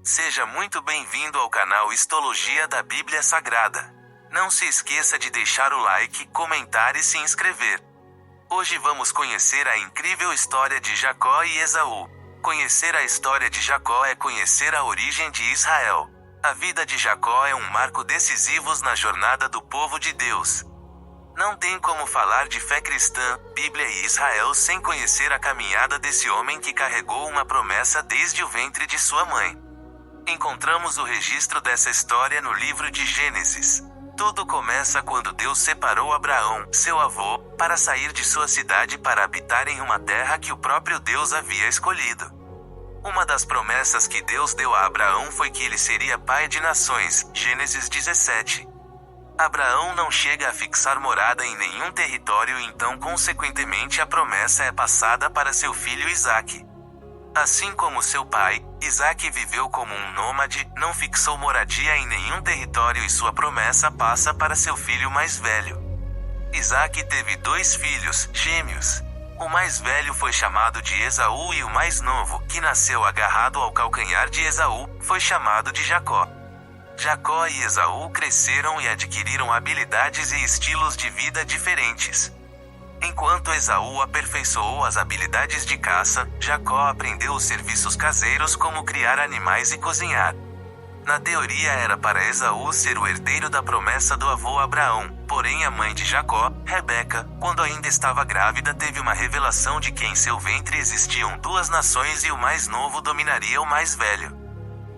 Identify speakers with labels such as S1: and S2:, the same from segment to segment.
S1: Seja muito bem-vindo ao canal Histologia da Bíblia Sagrada. Não se esqueça de deixar o like, comentar e se inscrever. Hoje vamos conhecer a incrível história de Jacó e Esaú. Conhecer a história de Jacó é conhecer a origem de Israel. A vida de Jacó é um marco decisivo na jornada do povo de Deus. Não tem como falar de fé cristã, Bíblia e Israel sem conhecer a caminhada desse homem que carregou uma promessa desde o ventre de sua mãe. Encontramos o registro dessa história no livro de Gênesis. Tudo começa quando Deus separou Abraão, seu avô, para sair de sua cidade para habitar em uma terra que o próprio Deus havia escolhido. Uma das promessas que Deus deu a Abraão foi que ele seria pai de nações, Gênesis 17. Abraão não chega a fixar morada em nenhum território, então consequentemente a promessa é passada para seu filho Isaque. Assim como seu pai, Isaque viveu como um nômade, não fixou moradia em nenhum território e sua promessa passa para seu filho mais velho. Isaque teve 2 filhos, gêmeos. O mais velho foi chamado de Esaú e o mais novo, que nasceu agarrado ao calcanhar de Esaú, foi chamado de Jacó. Jacó e Esaú cresceram e adquiriram habilidades e estilos de vida diferentes. Enquanto Esaú aperfeiçoou as habilidades de caça, Jacó aprendeu os serviços caseiros como criar animais e cozinhar. Na teoria era para Esaú ser o herdeiro da promessa do avô Abraão, porém a mãe de Jacó, Rebeca, quando ainda estava grávida teve uma revelação de que em seu ventre existiam 2 nações e o mais novo dominaria o mais velho.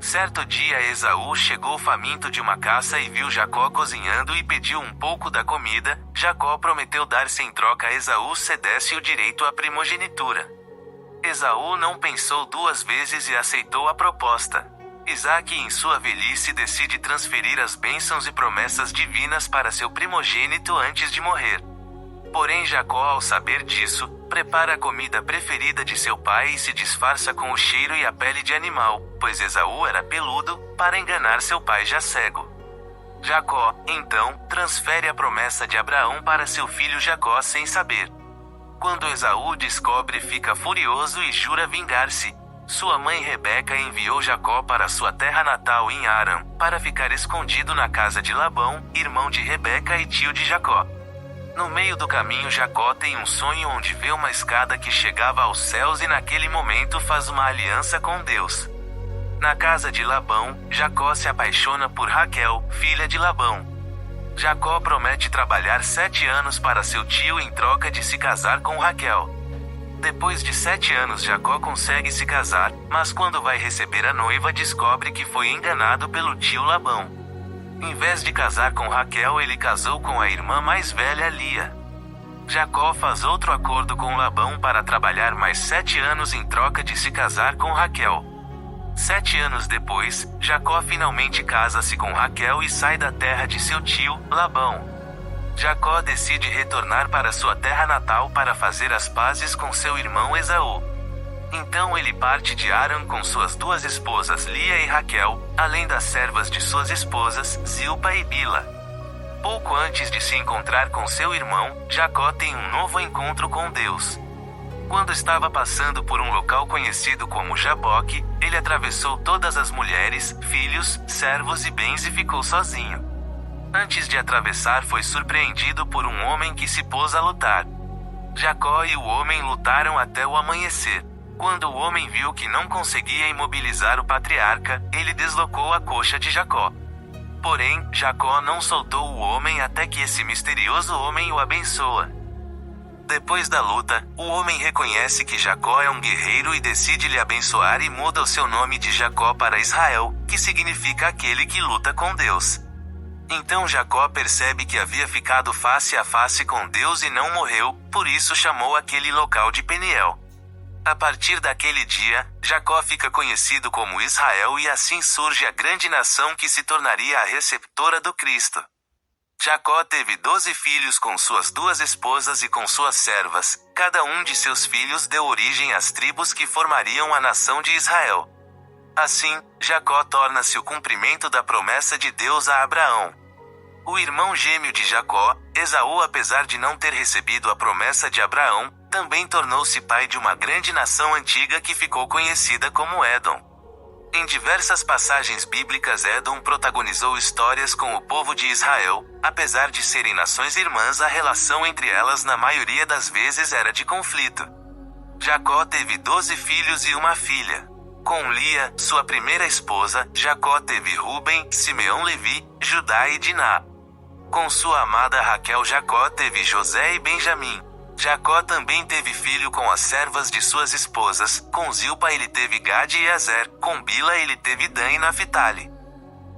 S1: Certo dia Esaú chegou faminto de uma caça e viu Jacó cozinhando e pediu um pouco da comida. Jacó prometeu dar-se em troca a Esaú se desse o direito à primogenitura. Esaú não pensou 2 vezes e aceitou a proposta. Isaque em sua velhice decide transferir as bênçãos e promessas divinas para seu primogênito antes de morrer. Porém Jacó, ao saber disso, prepara a comida preferida de seu pai e se disfarça com o cheiro e a pele de animal, pois Esaú era peludo, para enganar seu pai já cego. Jacó, então, transfere a promessa de Abraão para seu filho Jacó sem saber. Quando Esaú descobre, fica furioso e jura vingar-se. Sua mãe Rebeca enviou Jacó para sua terra natal em Harã, para ficar escondido na casa de Labão, irmão de Rebeca e tio de Jacó. No meio do caminho Jacó tem um sonho onde vê uma escada que chegava aos céus e naquele momento faz uma aliança com Deus. Na casa de Labão, Jacó se apaixona por Raquel, filha de Labão. Jacó promete trabalhar 7 anos para seu tio em troca de se casar com Raquel. Depois de 7 anos Jacó consegue se casar, mas quando vai receber a noiva descobre que foi enganado pelo tio Labão. Em vez de casar com Raquel, ele casou com a irmã mais velha Lia. Jacó faz outro acordo com Labão para trabalhar mais 7 anos em troca de se casar com Raquel. 7 anos depois, Jacó finalmente casa-se com Raquel e sai da terra de seu tio, Labão. Jacó decide retornar para sua terra natal para fazer as pazes com seu irmão Esaú. Então ele parte de Harã com suas 2 esposas Lia e Raquel, além das servas de suas esposas, Zilpa e Bila. Pouco antes de se encontrar com seu irmão, Jacó tem um novo encontro com Deus. Quando estava passando por um local conhecido como Jaboque, ele atravessou todas as mulheres, filhos, servos e bens e ficou sozinho. Antes de atravessar foi surpreendido por um homem que se pôs a lutar. Jacó e o homem lutaram até o amanhecer. Quando o homem viu que não conseguia imobilizar o patriarca, ele deslocou a coxa de Jacó. Porém, Jacó não soltou o homem até que esse misterioso homem o abençoa. Depois da luta, o homem reconhece que Jacó é um guerreiro e decide lhe abençoar e muda o seu nome de Jacó para Israel, que significa aquele que luta com Deus. Então Jacó percebe que havia ficado face a face com Deus e não morreu, por isso chamou aquele local de Peniel. A partir daquele dia, Jacó fica conhecido como Israel e assim surge a grande nação que se tornaria a receptora do Cristo. Jacó teve 12 filhos com suas 2 esposas e com suas servas. Cada um de seus filhos deu origem às tribos que formariam a nação de Israel. Assim, Jacó torna-se o cumprimento da promessa de Deus a Abraão. O irmão gêmeo de Jacó, Esaú, apesar de não ter recebido a promessa de Abraão, também tornou-se pai de uma grande nação antiga que ficou conhecida como Édom. Em diversas passagens bíblicas, Édom protagonizou histórias com o povo de Israel. Apesar de serem nações irmãs, a relação entre elas na maioria das vezes era de conflito. Jacó teve 12 filhos e uma filha. Com Lia, sua primeira esposa, Jacó teve Ruben, Simeão, Levi, Judá e Diná. Com sua amada Raquel, Jacó teve José e Benjamim. Jacó também teve filho com as servas de suas esposas. Com Zilpa ele teve Gade e Azer. Com Bila ele teve Dan e Naphtali.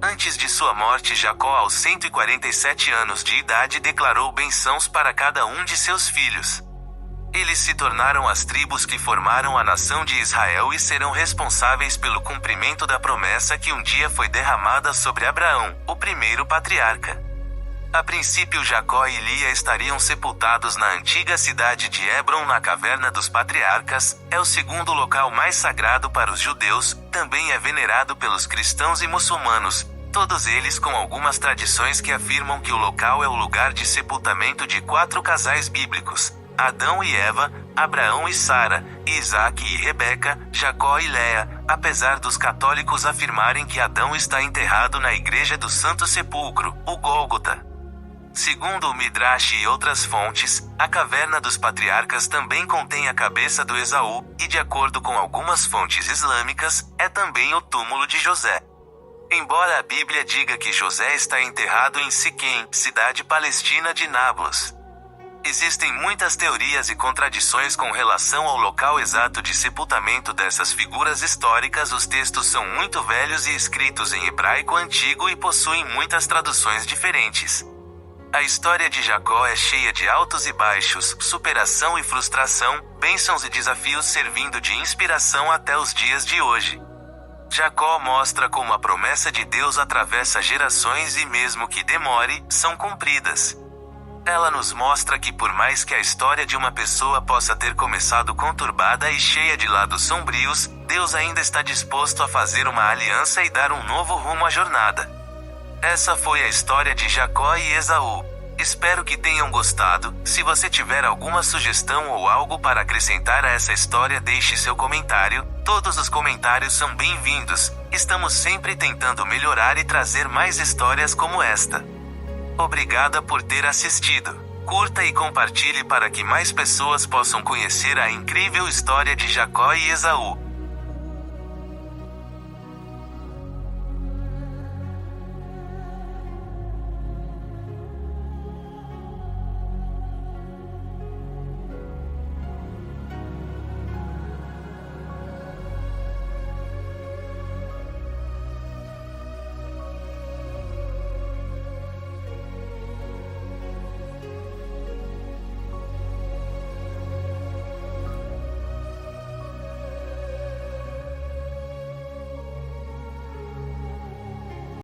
S1: Antes de sua morte, Jacó, aos 147 anos de idade, declarou bênçãos para cada um de seus filhos. Eles se tornaram as tribos que formaram a nação de Israel e serão responsáveis pelo cumprimento da promessa que um dia foi derramada sobre Abraão, o primeiro patriarca. A princípio, Jacó e Lia estariam sepultados na antiga cidade de Hebron, na caverna dos patriarcas. É o segundo local mais sagrado para os judeus, também é venerado pelos cristãos e muçulmanos, todos eles com algumas tradições que afirmam que o local é o lugar de sepultamento de 4 casais bíblicos: Adão e Eva, Abraão e Sara, Isaac e Rebeca, Jacó e Léa, apesar dos católicos afirmarem que Adão está enterrado na Igreja do Santo Sepulcro, o Gólgota. Segundo o Midrash e outras fontes, a caverna dos patriarcas também contém a cabeça do Esaú, e de acordo com algumas fontes islâmicas, é também o túmulo de José. Embora a Bíblia diga que José está enterrado em Siquém, cidade palestina de Nablus. Existem muitas teorias e contradições com relação ao local exato de sepultamento dessas figuras históricas. Os textos são muito velhos e escritos em hebraico antigo e possuem muitas traduções diferentes. A história de Jacó é cheia de altos e baixos, superação e frustração, bênçãos e desafios, servindo de inspiração até os dias de hoje. Jacó mostra como a promessa de Deus atravessa gerações e, mesmo que demore, são cumpridas. Ela nos mostra que, por mais que a história de uma pessoa possa ter começado conturbada e cheia de lados sombrios, Deus ainda está disposto a fazer uma aliança e dar um novo rumo à jornada. Essa foi a história de Jacó e Esaú. Espero que tenham gostado. Se você tiver alguma sugestão ou algo para acrescentar a essa história, deixe seu comentário. Todos os comentários são bem-vindos. Estamos sempre tentando melhorar e trazer mais histórias como esta. Obrigada por ter assistido. Curta e compartilhe para que mais pessoas possam conhecer a incrível história de Jacó e Esaú.